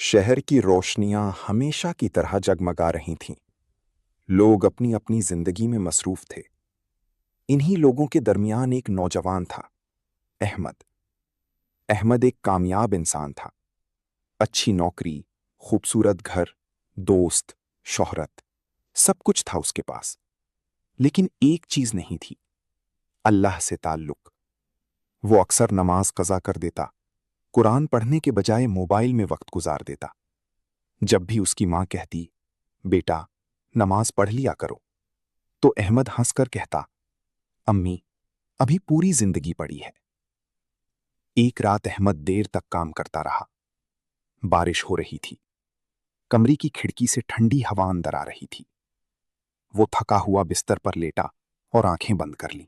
शहर की रोशनियां हमेशा की तरह जगमगा रही थीं। लोग अपनी अपनी जिंदगी में मसरूफ थे। इन्हीं लोगों के दरमियान एक नौजवान था, अहमद। अहमद एक कामयाब इंसान था। अच्छी नौकरी, खूबसूरत घर, दोस्त, शोहरत, सब कुछ था उसके पास। लेकिन एक चीज नहीं थी, अल्लाह से ताल्लुक। वो अक्सर नमाज कज़ा कर देता, कुरान पढ़ने के बजाय मोबाइल में वक्त गुजार देता। जब भी उसकी माँ कहती, बेटा नमाज पढ़ लिया करो, तो अहमद हंसकर कहता, अम्मी अभी पूरी जिंदगी पड़ी है। एक रात अहमद देर तक काम करता रहा। बारिश हो रही थी। कमरे की खिड़की से ठंडी हवा अंदर आ रही थी। वो थका हुआ बिस्तर पर लेटा और आंखें बंद कर लीं।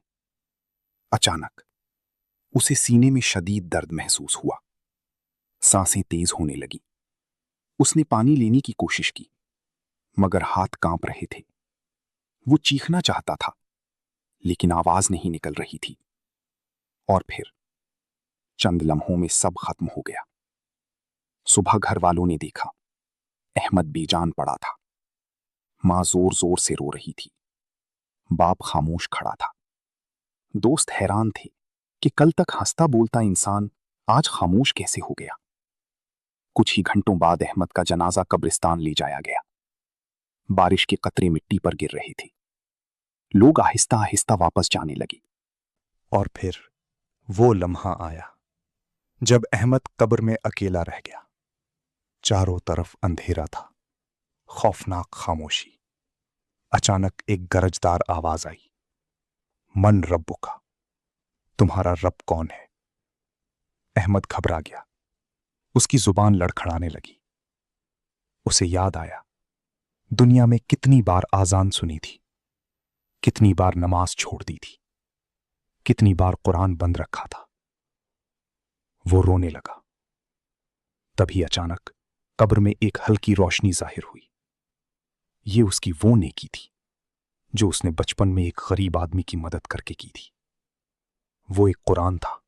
अचानक उसे सीने में शदीद दर्द महसूस हुआ। सांसें तेज होने लगी। उसने पानी लेने की कोशिश की, मगर हाथ कांप रहे थे। वो चीखना चाहता था, लेकिन आवाज नहीं निकल रही थी। और फिर चंद लम्हों में सब खत्म हो गया। सुबह घर वालों ने देखा, अहमद बेजान पड़ा था। मां जोर जोर से रो रही थी। बाप खामोश खड़ा था। दोस्त हैरान थे कि कल तक हंसता बोलता इंसान आज खामोश कैसे हो गया। कुछ ही घंटों बाद अहमद का जनाजा कब्रिस्तान ले जाया गया। बारिश के कतरे मिट्टी पर गिर रहे थे। लोग आहिस्ता आहिस्ता वापस जाने लगे। और फिर वो लम्हा आया जब अहमद कब्र में अकेला रह गया। चारों तरफ अंधेरा था, खौफनाक खामोशी। अचानक एक गरजदार आवाज आई, मन रब्बुका, तुम्हारा रब कौन है? अहमद घबरा गया। उसकी जुबान लड़खड़ाने लगी। उसे याद आया, दुनिया में कितनी बार आजान सुनी थी, कितनी बार नमाज छोड़ दी थी, कितनी बार कुरान बंद रखा था। वो रोने लगा। तभी अचानक कब्र में एक हल्की रोशनी जाहिर हुई। ये उसकी वो नेकी थी जो उसने बचपन में एक गरीब आदमी की मदद करके की थी। वो एक कुरान था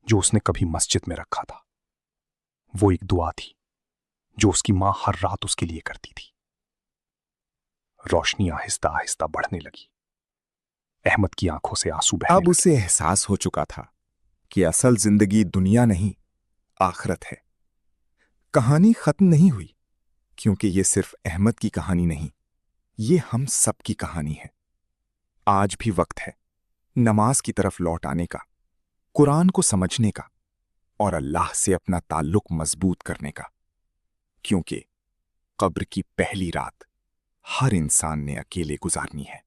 जो उसने कभी मस्जिद में रखा था। वो एक दुआ थी जो उसकी मां हर रात उसके लिए करती थी। रोशनी आहिस्ता आहिस्ता बढ़ने लगी। अहमद की आंखों से आंसू बहने अब लगे। उसे एहसास हो चुका था कि असल जिंदगी दुनिया नहीं, आखिरत है। कहानी खत्म नहीं हुई, क्योंकि ये सिर्फ अहमद की कहानी नहीं, ये हम सब की कहानी है। आज भी वक्त है नमाज की तरफ लौट आने का, कुरान को समझने का और अल्लाह से अपना ताल्लुक मजबूत करने का, क्योंकि कब्र की पहली रात हर इंसान ने अकेले गुजारनी है।